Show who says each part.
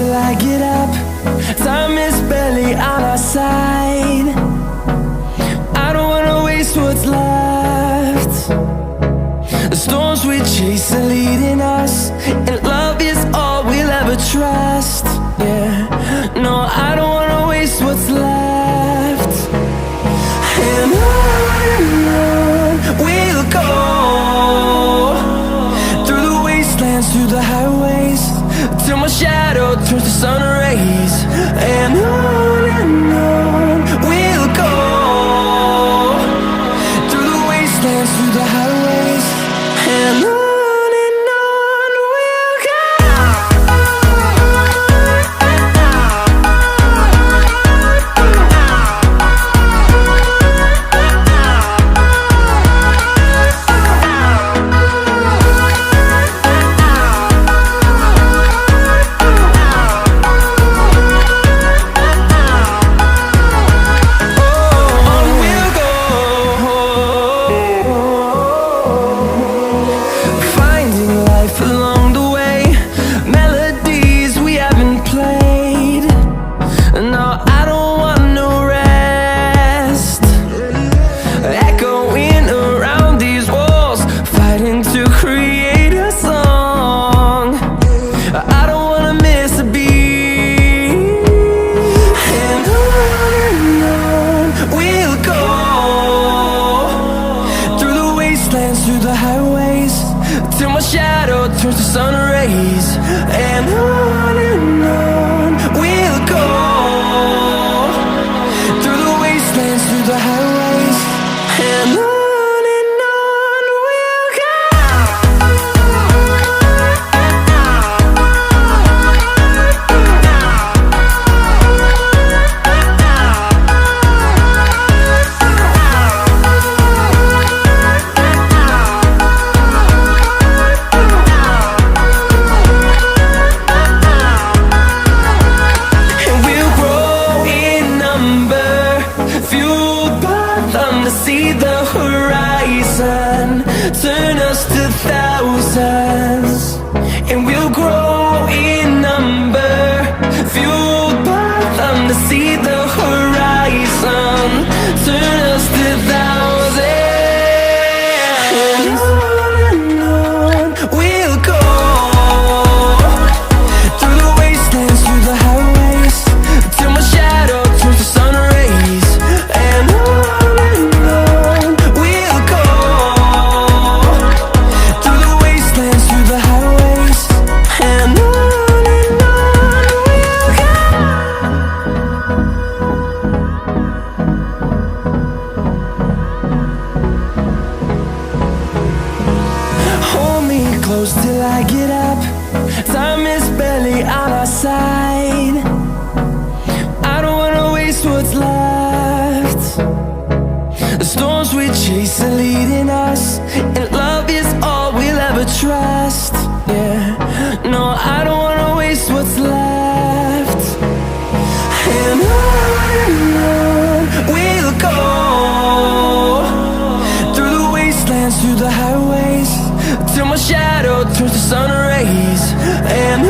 Speaker 1: till I get up. Time is barely on our side. I don't wanna waste what's left. The storms we chase are leading us, and love is all we'll ever trust. Yeah, no, I don't wanna waste what's left. And on we'll go, through the wastelands, through the highways, till my shadow turns to sun rays. And on we'll go, through the wastelands, through the highways, and on we'll go. Through the highways, till my shadow turns to sun rays. And on we'll go, through the wastelands, through the highways, and on we'll go. See the horizon turn us to thousands, and we'll grow in number, fueled by them. To see the horizon turn us to thousands, and on we'll go, through the wastelands, through the highways, till my shadow turns to sun rays. And close till I get up. Time is barely on our side. I don't wanna waste what's left. The storms we chase are leading us, and love is all we'll ever trust. Yeah, no, I don't wanna waste what's left. And on we'll go, through the wastelands, through the highways, till my shadow turns to sun rays. And